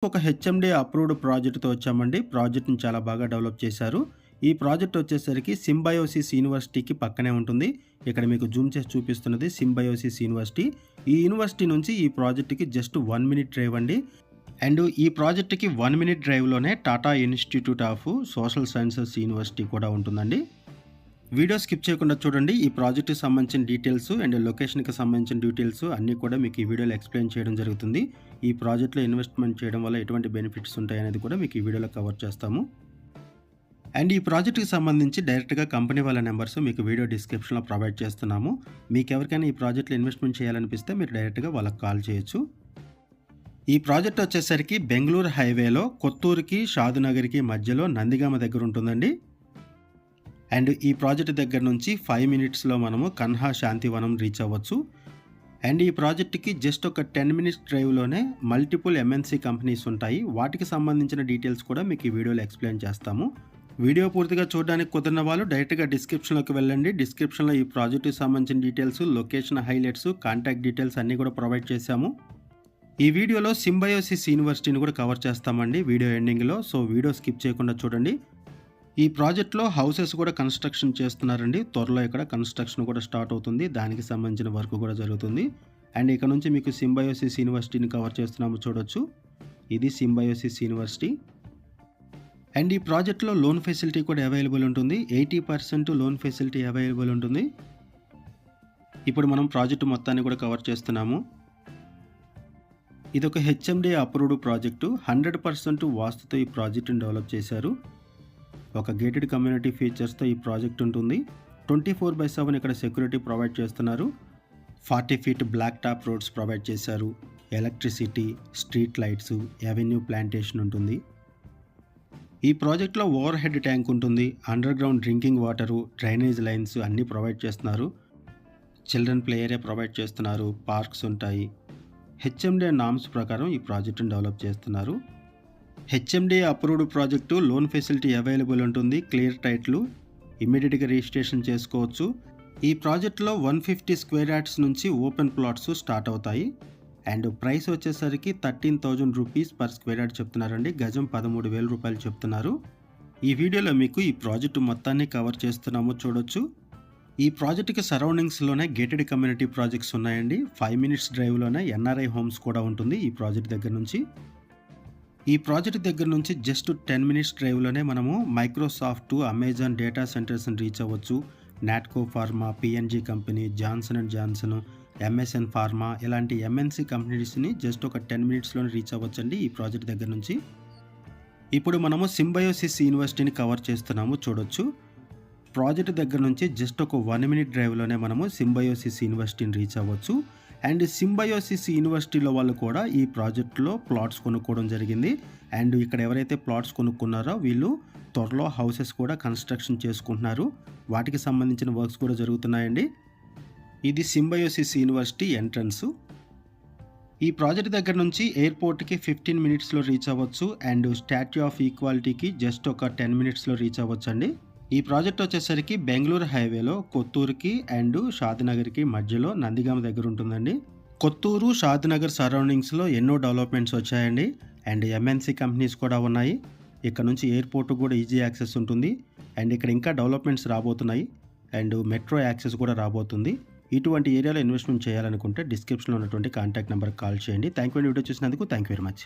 ఒక HMD approved ప్రాజెక్ట్‌తో వచ్చామండి. ప్రాజెక్ట్‌ని చాలా బాగా డెవలప్ చేశారు. ఈ ప్రాజెక్ట్ వచ్చేసరికి సింబయోసిస్ యూనివర్సిటీకి పక్కనే ఉంటుంది. ఇక్కడ మీకు జూమ్ చేసి చూపిస్తున్నది సింబయోసిస్ యూనివర్సిటీ. ఈ యూనివర్సిటీ నుంచి ఈ ప్రాజెక్ట్‌కి జస్ట్ 1 మినిట్ డ్రైవ్ అండి. అండ్ ఈ ప్రాజెక్ట్‌కి 1 మినిట్ డ్రైవ్‌లోనే Tata institute of social sciences university కూడా ఉంటుందండి. వీడియో స్కిప్ చేయకుండా చూడండి. ఈ ప్రాజెక్ట్‌కి సంబంధించిన డీటెయిల్స్ అండ్ లొకేషన్‌కి సంబంధించిన డీటెయిల్స్ అన్నీ కూడా మీకు ఈ వీడియోలో ఎక్స్‌ప్లెయిన్ చేయడం జరుగుతుంది. ఈ ప్రాజెక్ట్‌లో ఇన్వెస్ట్‌మెంట్ చేయడం వల్ల ఎటువంటి బెనిఫిట్స్ ఉంటాయనేది కూడా మీకు ఈ వీడియోలో కవర్ చేస్తాము. అండ్ ఈ ప్రాజెక్ట్‌కి సంబంధించి డైరెక్ట్‌గా కంపెనీ వాళ్ళ నంబర్స్ మీకు వీడియో డిస్క్రిప్షన్‌లో ప్రొవైడ్ చేస్తున్నాము. మీకెవరికైనా ఈ ప్రాజెక్ట్‌లో ఇన్వెస్ట్‌మెంట్ చేయాలనిపిస్తే మీరు డైరెక్ట్‌గా వాళ్ళకి కాల్ చేయొచ్చు. ఈ ప్రాజెక్ట్ వచ్చేసరికి బెంగుళూరు హైవేలో కొత్తూరుకి, షాద్‌నగర్‌కి మధ్యలో నందిగామ దగ్గర ఉంటుందండి. అండ్ ఈ ప్రాజెక్ట్ దగ్గర నుంచి 5 మినిట్స్‌లో మనము కన్హా శాంతివనం రీచ్ అవ్వచ్చు. అండ్ ఈ ప్రాజెక్ట్‌కి జస్ట్ ఒక 10 మినిట్స్ డ్రైవ్‌లోనే మల్టిపుల్ ఎంఎన్‌సి కంపెనీస్ ఉంటాయి. వాటికి సంబంధించిన డీటెయిల్స్ కూడా మీకు ఈ వీడియోలో ఎక్స్‌ప్లెయిన్ చేస్తాము. వీడియో పూర్తిగా చూడడానికి కుదిరిన వాళ్ళు డైరెక్ట్‌గా డిస్క్రిప్షన్‌లోకి వెళ్ళండి. డిస్క్రిప్షన్‌లో ఈ ప్రాజెక్ట్‌కి సంబంధించిన details, location highlights, contact details అన్నీ కూడా ప్రొవైడ్ చేశాము. ఈ వీడియోలో సింబయోసిస్ యూనివర్సిటీని కూడా కవర్ చేస్తామండి వీడియో ఎండింగ్‌లో. సో వీడియో స్కిప్ చేయకుండా చూడండి. ఈ ప్రాజెక్ట్‌లో హౌసెస్ కూడా కన్‌స్ట్రక్షన్ చేస్తున్నారండి. త్వరలో ఇక్కడ కన్‌స్ట్రక్షన్ కూడా స్టార్ట్ అవుతుంది. దానికి సంబంధించిన వర్క్ కూడా జరుగుతుంది. అండ్ ఇక్కడ నుంచి మీకు సింబయోసిస్ యూనివర్సిటీని కవర్ చేస్తున్నాము చూడొచ్చు. ఇది సింబయోసిస్ యూనివర్సిటీ. అండ్ ఈ ప్రాజెక్ట్‌లో లోన్ ఫెసిలిటీ కూడా అవైలబుల్ ఉంటుంది. 80% లోన్ ఫెసిలిటీ అవైలబుల్ ఉంటుంది. ఇప్పుడు మనం ప్రాజెక్ట్ మొత్తాన్ని కూడా కవర్ చేస్తున్నాము. ఇదొక హెచ్ఎండి అప్రూవ్డ్ ప్రాజెక్టు. 100% వాస్తుతో ఈ ప్రాజెక్ట్‌ని డెవలప్ చేశారు. ఒక గేటెడ్ కమ్యూనిటీ ఫీచర్స్‌తో ఈ ప్రాజెక్ట్ ఉంటుంది. 24/7 ఇక్కడ సెక్యూరిటీ ప్రొవైడ్ చేస్తున్నారు. 40 feet black top roads provide చేశారు. Electricity, street lights, avenue plantation ఉంటుంది. ఈ ప్రాజెక్ట్‌లో ఓవర్ హెడ్ ట్యాంక్ ఉంటుంది. Underground drinking water, drainage lines అన్నీ ప్రొవైడ్ చేస్తున్నారు. చిల్డ్రన్ ప్లే ఏరియా ప్రొవైడ్ చేస్తున్నారు. పార్క్స్ ఉంటాయి. హెచ్ఎండి నార్మ్స్ ప్రకారం ఈ ప్రాజెక్ట్‌ని డెవలప్ చేస్తున్నారు. HMD approved project, loan facility available ఉంటుంది. క్లియర్ టైటిల్, ఇమ్మీడియట్‌గా రిజిస్ట్రేషన్ చేసుకోవచ్చు. ఈ ప్రాజెక్టులో 150 స్క్వేర్ యార్డ్స్ నుంచి ఓపెన్ ప్లాట్స్ స్టార్ట్ అవుతాయి. అండ్ ప్రైస్ వచ్చేసరికి 13,000 రూపీస్ పర్ స్క్వేర్ యార్డ్ చెప్తున్నారండి. గజం 13,000 రూపాయలు చెప్తున్నారు. ఈ వీడియోలో మీకు ఈ ప్రాజెక్టు మొత్తాన్ని కవర్ చేస్తున్నాము చూడొచ్చు. ఈ ప్రాజెక్టుకి సరౌండింగ్స్‌లోనే గేటెడ్ కమ్యూనిటీ ప్రాజెక్ట్స్ ఉన్నాయండి. 5 మినిట్స్ డ్రైవ్‌లోనే ఎన్ఆర్ఐ హోమ్స్ కూడా ఉంటుంది ఈ ప్రాజెక్ట్ దగ్గర నుంచి. ఈ ప్రాజెక్ట్ దగ్గర నుంచి జస్ట్ 10 మినిట్స్ డ్రైవ్‌లోనే మనము మైక్రోసాఫ్ట్, అమెజాన్ డేటా సెంటర్స్‌ని రీచ్ అవ్వచ్చు. Natco pharma, PNG company, Johnson and Johnson, MSN pharma ఇలాంటి ఎంఎన్‌సి కంపెనీస్‌ని జస్ట్ ఒక 10 మినిట్స్‌లోనే రీచ్ అవ్వచ్చండి ఈ ప్రాజెక్ట్ దగ్గర నుంచి. ఇప్పుడు మనము సింబయోసిస్ యూనివర్సిటీని కవర్ చేస్తున్నాము చూడొచ్చు. ప్రాజెక్ట్ దగ్గర నుంచి జస్ట్ ఒక 1 మినిట్ డ్రైవ్‌లోనే మనము సింబయోసిస్ యూనివర్సిటీని రీచ్ అవ్వచ్చు. అండ్ సింబయోసిస్ యూనివర్సిటీలో వాళ్ళు కూడా ఈ ప్రాజెక్ట్‌లో ప్లాట్స్ కొనుక్కోవడం జరిగింది. అండ్ ఇక్కడ ఎవరైతే ప్లాట్స్ కొనుక్కున్నారో వీళ్ళు త్వరలో హౌసెస్ కూడా కన్‌స్ట్రక్షన్ చేసుకుంటున్నారు. వాటికి సంబంధించిన వర్క్స్ కూడా జరుగుతున్నాయండి. ఇది సింబయోసిస్ యూనివర్సిటీ ఎంట్రన్స్. ఈ ప్రాజెక్ట్ దగ్గర నుంచి ఎయిర్‌పోర్ట్‌కి 15 మినిట్స్‌లో రీచ్ అవ్వచ్చు. అండ్ స్టాట్యూ ఆఫ్ ఈక్వాలిటీకి జస్ట్ ఒక 10 మినిట్స్‌లో రీచ్ అవ్వచ్చండి. ఈ ప్రాజెక్ట్ వచ్చేసరికి బెంగుళూరు హైవేలో కొత్తూరుకి అండ్ షాద్‌నగర్‌కి మధ్యలో నందిగామ దగ్గర ఉంటుందండి. కొత్తూరు, షాద్‌నగర్ సరౌండింగ్స్‌లో ఎన్నో డెవలప్‌మెంట్స్ వచ్చాయండి. అండ్ ఎంఎన్‌సి కంపెనీస్ కూడా ఉన్నాయి. ఇక్కడ నుంచి ఎయిర్‌పోర్ట్ కూడా ఈజీ యాక్సెస్ ఉంటుంది. అండ్ ఇక్కడ ఇంకా డెవలప్‌మెంట్స్ రాబోతున్నాయి. అండ్ మెట్రో యాక్సెస్ కూడా రాబోతుంది. ఇటువంటి ఏరియాలో ఇన్వెస్ట్‌మెంట్ చేయాలనుకుంటే డిస్క్రిప్షన్‌లో ఉన్నటువంటి కాంటాక్ట్ నెంబర్‌కి కాల్ చేయండి. థాంక్ యూ అండి వీడియో చూసినందుకు. Thank you very much.